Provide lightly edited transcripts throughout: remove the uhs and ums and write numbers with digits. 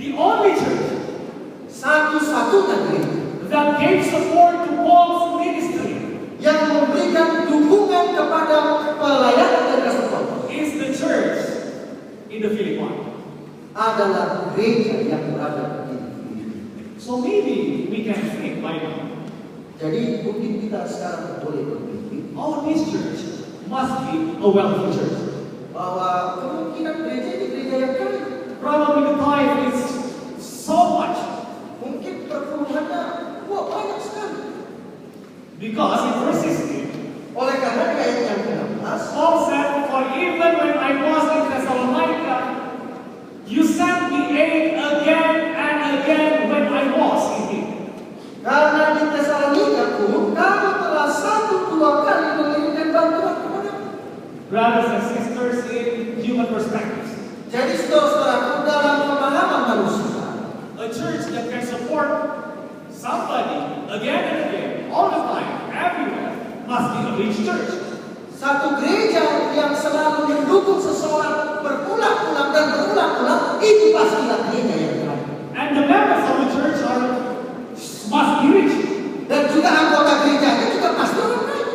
the only church satu-satunya gereja that gave support to Paul's ministry yang memberikan dukungan kepada pelayanan dari Rasul Paulus is the church in the Philippi. adalah gereja yang berada di Filipi. So maybe we can think by now, Jadi mungkin kita sekarang boleh berpikir oh, this church must be a wealthy church. bahwa kemungkinan gereja ini gereja yang kaya. Probably the tithe is so much Mungkin perpuluhannya banyak sekali. because in verse 16, Oleh karena di ayat yang ke-16, Paul said, for even when I was in Thessalonica, you sent me aid again and again when I was in need. karena di Tesalonika pun kamu telah 1-2 kali mengirimkan bantuan kepadaku. Brothers and sisters, in human perspectives, Jadi saudara-saudaraku, dalam pemahaman manusia, a church that can support somebody again and again, all the time, everywhere, must be a rich church. satu gereja yang selalu mendukung seseorang berulang-ulang dan berulang-ulang, itu pastilah gereja yang kaya. And the members of the church must be rich. Dan juga anggota gerejanya juga pasti orang kaya.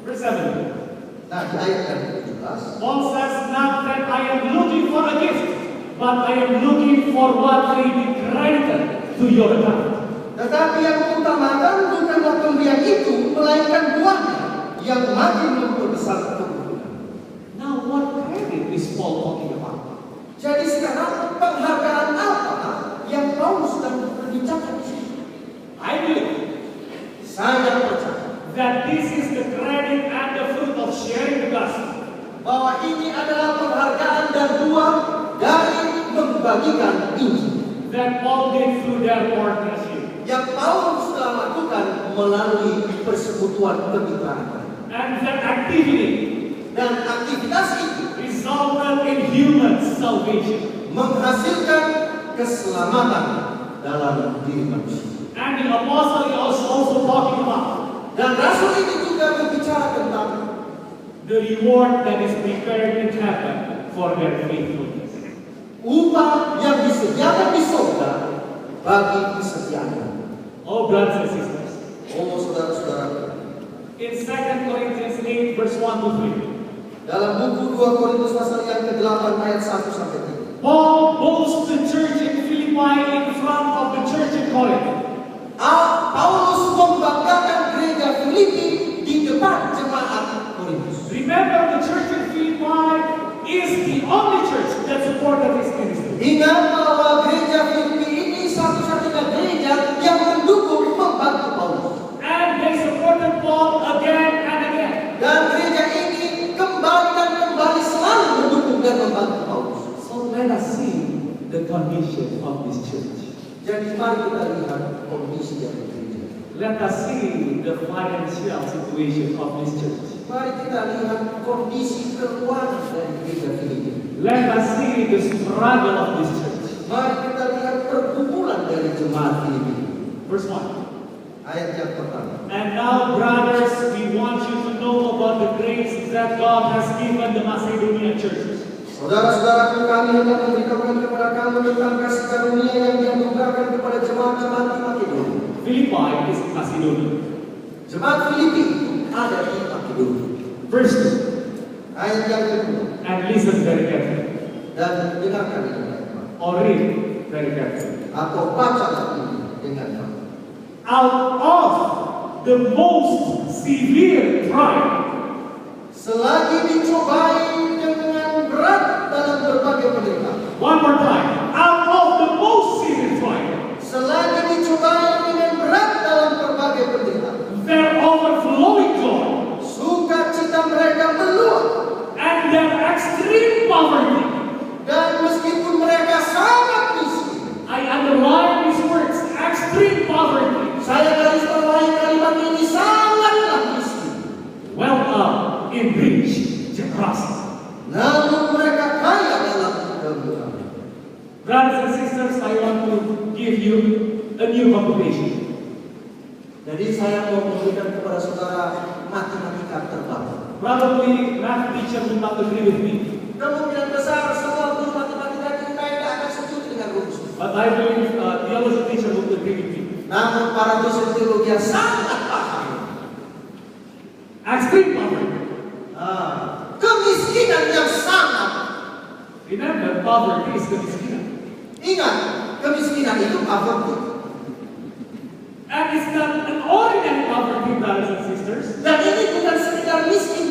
Verse 7. Nah, di ayat yang ke-17, Paul says, not that I am looking for a gift, but I am looking for what may be credited to your account. tetapi yang utamakan bukanlah pemberian itu, melainkan buahnya yang makin memperbesar kebutuhan. Now, what credit is Paul talking about? Jadi sekarang penghargaan apa yang Paulus sedang berbicara di sini? I believe Saya percaya that this is the credit and the fruit of sharing the gospel. bahwa ini adalah penghargaan dan buah dari membagikan Injil That Paul did through their partnership. yang Paulus telah lakukan melalui persekutuan kemitraan. And that activity Dan aktivitas itu resulted in human salvation. menghasilkan keselamatan dalam diri manusia. And the apostle is also talking about Dan Rasul ini juga berbicara tentang the reward that is prepared in heaven for their faithfulness. upah yang disediakan di surga bagi kesetiaan. Oh, brothers and sisters, Oh saudara-saudara, in 2 Corinthians 8, verse 1 to 3, dalam buku 2 Korintus pasal yang ke-8 ayat 1 sampai 3. Paul boasts the church in Philippi in front of the church in Corinth. Paulus membanggakan gereja Filipi di depan jemaat Korintus. Remember, the church in Philippi is the only church that supported his ministry. Ingat bahwa gereja Filipi ini satu-satunya gereja yang mendukung membantu Paulus. And they supported Paul again and again. Dan gereja ini kembali dan kembali selalu mendukung dan membantu Paulus. So let us see the condition of this church. Jadi mari kita lihat kondisi dari gereja. Let us see the financial situation of this church. Mari kita lihat kondisi keuangan dari gereja Filipi. Let us see the struggle of this church. Mari kita lihat pergumulan dari jemaat Filipi. Verse 1. Ayat yang pertama. And now, brothers, we want you to know about the grace that God has given the Macedonian churches. Saudara-saudaraku, kami hendak memberitahukan kepada kamu tentang kasih karunia yang dianugerahkan kepada jemaat-jemaat di Makedonia. Philippi is in Macedonia. Jemaat Filipi ada di Makedonia. Verse 2. Ayat yang kedua. And listen very carefully. Dan dengarkan ini baik-baik. Or read very carefully. Atau bacalah ini dengan baik. Out of the most severe trial, Selagi dicobai dengan berat dalam berbagai penderitaan. one more time. Out of the most severe trial, Selagi dicobai dengan berat dalam berbagai penderitaan. their overflowing joy Sukacita mereka meluap. and their extreme poverty. Dan meskipun mereka sangat miskin. I underline these words, extreme poverty. Saya garis bawahi kalimat ini, sangatlah miskin. Well in rich generosity. Namun mereka kaya dalam kemuliaan. Brothers and sisters, I want to give you a new compilation. Jadi saya mau memberikan kepada saudara matematika terbaru. Probably math teacher will not agree with me. Kemungkinan besar semua guru matematika kita tidak akan setuju dengan rumus ini. But I believe theology teacher would agree with me. Namun para dosen teologi sangat paham. Extreme poverty. Kemiskinan yang sangat. Remember, poverty is kemiskinan. Ingat, kemiskinan itu poverty. And it's not an ordinary poverty, brothers and sisters. Dan ini bukan sekedar miskin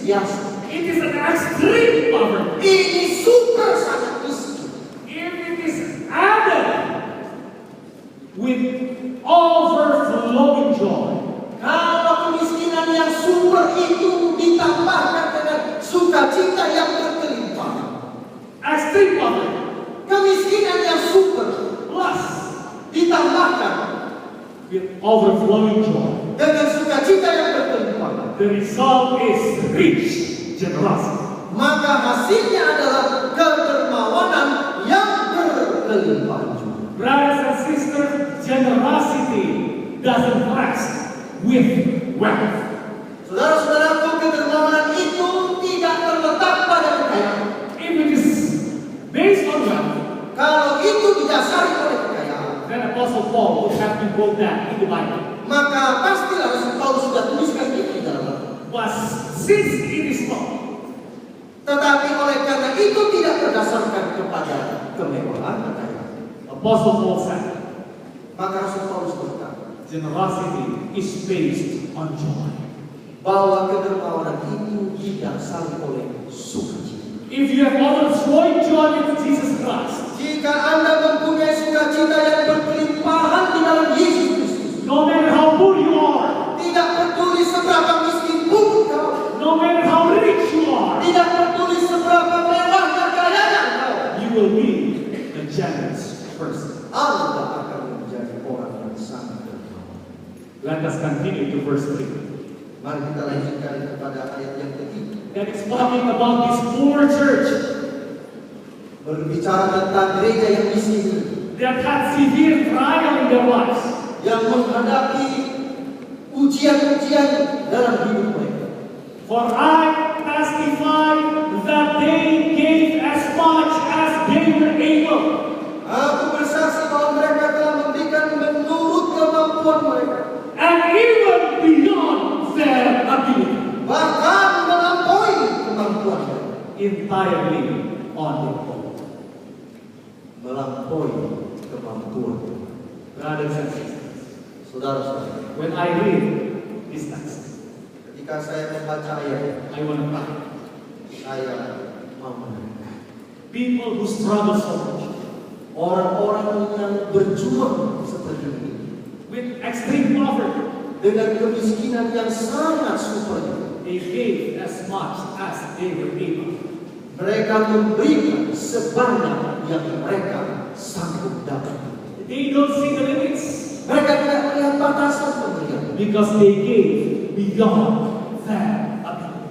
biasa. It is an extreme poverty. Ini super sangat miskin. If it is added with overflowing joy, Kalau kemiskinan yang super itu ditambahkan dengan sukacita yang berkelimpah. extreme poverty Kemiskinan yang super plus ditambahkan with overflowing joy, dengan sukacita yang berkelimpah. the result is rich generosity. Maka hasilnya adalah kedermawanan yang berkelimpah. Brothers and sisters, generosity doesn't rest with wealth. Saudara-saudaraku, kedermawanan itu tidak terletak pada kekayaan. If it is based on wealth, Kalau itu didasari oleh kekayaan, then Apostle Paul would have to quote that in the Bible. maka pastilah Rasul Paulus sudah tuliskan itu di dalam Alkitab. But since it is not, Tetapi oleh karena itu tidak berdasarkan kepada kemewahan kekayaan, Apostle Paul said, maka Rasul Paulus berkata generosity is based on joy. bahwa kedermawanan itu didasari oleh sukacita. If you have overflowing joy with Jesus Christ, Jika Anda mempunyai sukacita yang berkelimpahan di dalam Yesus Kristus, no matter how poor you are, tidak peduli seberapa miskin pun kau, no matter how rich you are, tidak peduli seberapa mewahnya kekayaan kau, you will be a generous person. Anda akan menjadi orang yang sangat dermawan. Let us continue to verse 3. Mari kita lanjutkan kepada ayat yang ketiga. That is talking about this poor church Berbicara tentang gereja yang miskin that had severe trial in their lives. yang menghadapi ujian-ujian dalam hidup mereka. For I testify that they gave as much as they were able. Aku bersaksi bahwa mereka telah memberikan menurut kemampuan mereka, And even beyond their ability. bahkan melampaui kemampuan mereka, Entirely on their own. melampaui kemampuan. Brothers and sisters, Saudara-saudara, when I read this text, ketika saya membaca ayat, I want to cry. saya mau menangis. People who struggle so much Orang-orang yang berjuang seperti ini with extreme poverty, dengan kemiskinan yang sangat super, they gave as much as they were able. mereka memberikan sebanyak yang mereka sanggup dapat. They don't see the limits Mereka tidak melihat batasan pemberian, because they gave beyond their ability.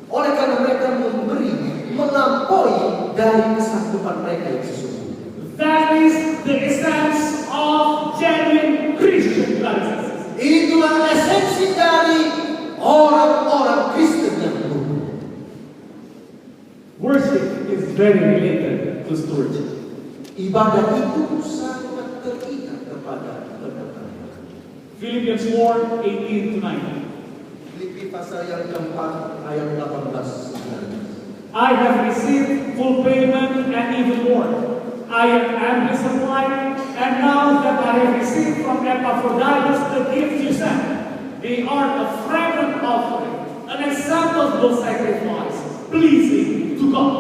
oleh karena mereka memberi melampaui dari kesanggupan mereka yang sesungguhnya. That is the essence of genuine Christian, brothers and sisters. Itulah esensi dari orang-orang Kristen yang benar. Worship is very related to stewardship. Ibadah itu sangat terikat kepada penetapan. Philippians 4, 18 to 19. Filipi pasal yang keempat ayat 18-19. I have received full payment and even more. I am amply supplied, and now that I have received from Epaphroditus the gift you sent, they are a fragrant offering, an acceptable sacrifice, pleasing to God.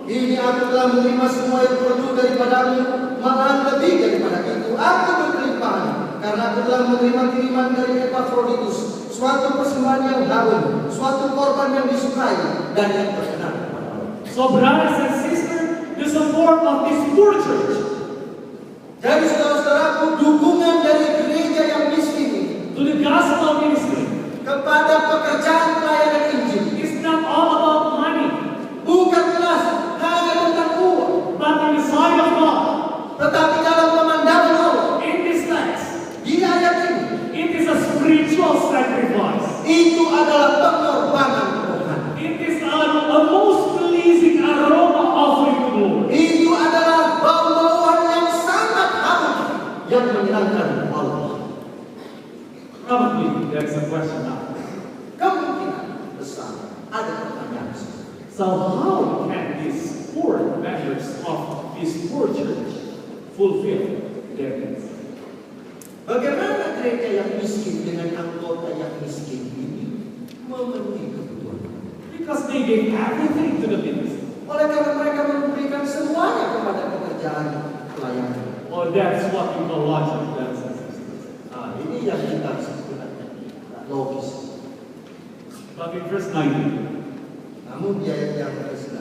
Ini aku telah menerima semua yang perlu daripadamu, malahan lebih daripada itu. Aku berkelimpahan, karena aku telah menerima kiriman dari Epaphroditus, suatu persembahan yang harum, suatu korban yang disukai dan yang berkenan kepada Allah. So, brothers and sisters, the support of this poor church Jadi saudara-saudaraku, dukungan dari gereja yang miskin ini to the gospel ministry kepada pekerjaan pelayanan Injil is not all about money, bukanlah hanya tentang uang, but in the sight of God. tetapi dalam pemandangan Allah. In this text, Di ayat ini, it is a spiritual sacrifice. itu adalah pengorbanan Tuhan. It is a most pleasing aroma offering to the Lord. Itu adalah bau-bauan yang sangat yang menyenangkan Allah? Probably there is a question now. Kemungkinan besar ada pertanyaan. So how can these poor members of this poor church fulfill their needs? Bagaimana gereja yang miskin dengan anggota yang miskin ini memenuhi kebutuhan? Because they gave everything to the ministry. Oleh karena mereka memberikan semuanya kepada pekerjaan pelayanan. Oh, that's what we call logic. Ini yang kita sebutkan logis. But in verse 19, Namun di ayat yang ke-19,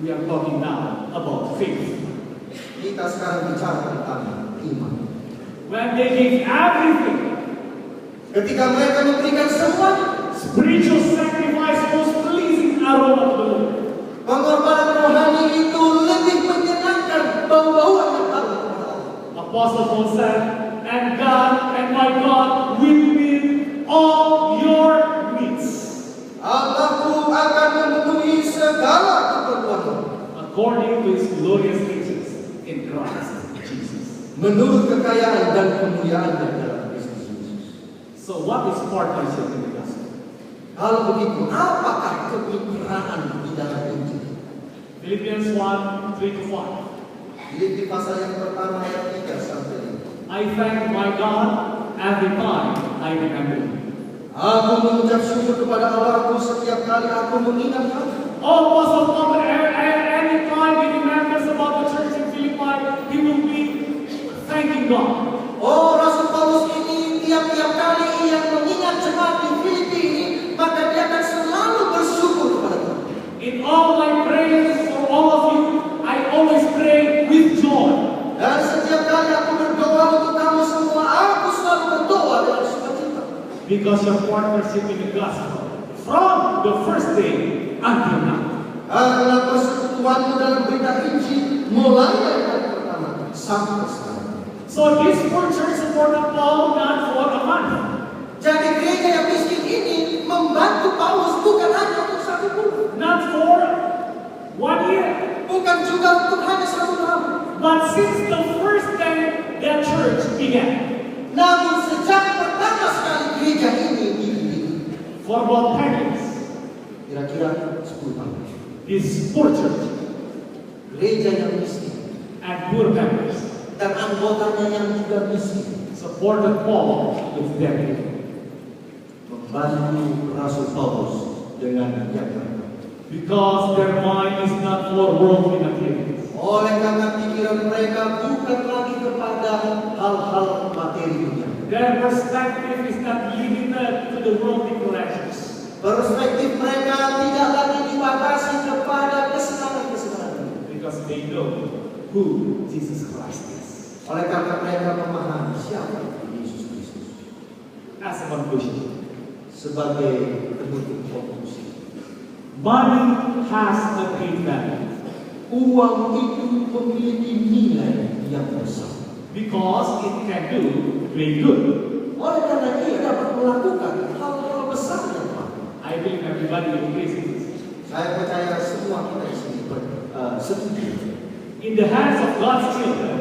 we are talking now about faith. kita sekarang bicara tentang iman. When they gave everything, Ketika mereka memberikan semuanya, spiritual sacrifice was pleasing aroma to the Lord. pengorbanan rohani itu lebih menyenangkan bau-bauan yang harum kepada Allah. Apostle Paul said, and God and my God will meet all your needs Allahku akan memenuhi segala keperluanmu according to his glorious riches in Christ Jesus. menurut kekayaan dan kemuliaannya dalam Kristus Yesus. So what is partnership in the gospel? Kalau begitu, apakah kemitraan di dalam Injil? Philippians 1, 3-5. Filipi pasal yang pertama ayat 3 sampai 5. I thank my God every time I remember you. Aku mengucap syukur kepada Allahku setiap kali aku mengingat kamu. Oh, Apostle Paul, any time he remembers about the church in Philippi, he will be thanking God. Oh, Rasul Paulus ini tiap-tiap kali ia mengingat jemaat di Filipi ini, maka dia akan selalu bersyukur kepada Tuhan. In all my prayers for all of you, I always pray with joy. Dan setiap kali aku berdoa untuk kamu semua, aku selalu berdoa dengan sukacita. Because your partnership in the gospel from the first day until now. Karena persekutuanmu dalam berita Injil mulai dari hari pertama sampai sekarang. So this poor church supported Paul not for a month, Jadi gereja yang miskin ini membantu Paulus bukan hanya untuk 1 bulan, not for 1 year, bukan juga untuk hanya 1 tahun. but since the first day that church began. Namun sejak pertama sekali gereja ini didirikan, For about 10 years, kira-kira 10 tahun, this poor church gereja yang miskin and poor members dan anggotanya yang juga miskin supported Paul with their giving. membantu Rasul Paulus dengan yang mereka. Because their mind is not for worldly materials. Oleh karena pikiran mereka bukan lagi kepada hal-hal materi dunia. Their perspective is not limited to the worldly pleasures. Perspektif mereka tidak lagi dibatasi kepada kesenangan-kesenangan dunia. Because they know who Jesus Christ is. Oleh karena mereka memahami siapa Yesus Kristus. As a conclusion, Sebagai penutup konklusi, money has a great value uang itu memiliki nilai yang besar. because it can do great good. Oleh karena ia dapat melakukan hal-hal besar yang baik. I believe everybody agrees with this. Saya percaya semua kita di sini setuju. In the hands of God's children,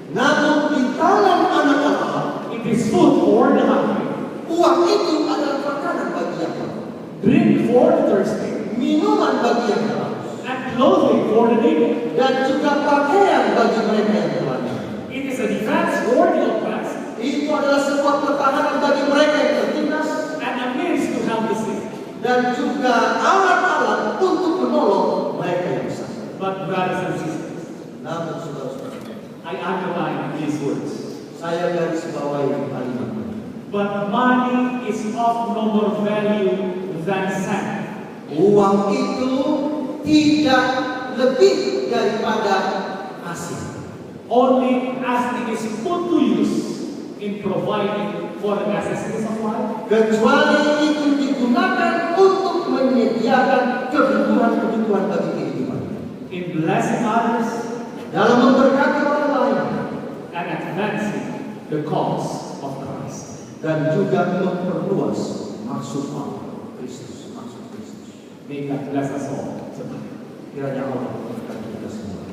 Namun di tangan anak Allah, it is food for the hungry, uang itu adalah makanan bagi yang lapar, drink for the thirsty, minuman bagi yang haus, and clothing for the naked. dan juga pakaian bagi mereka yang telanjang. It is a defense for the oppressed Itu adalah sebuah pertahanan bagi mereka yang tertindas and a means to help the sick. dan juga alat-alat untuk menolong mereka yang sakit. But brothers and sisters, Namun saudara-saudara, I underline these words. saya garis bawahi kalimat ini. But money is of no more value than sand. Uang itu tidak lebih daripada asing, Only as it is put to use in providing for the necessities of life, kecuali itu digunakan untuk menyediakan kebutuhan-kebutuhan bagi kehidupan, in blessing others, dalam memberkati orang lain, and advancing the cause of Christ. dan juga memperluas maksud Allah Kristus, maksud Kristus. May God bless us all tonight. Kiranya Allah memberkati kita semua.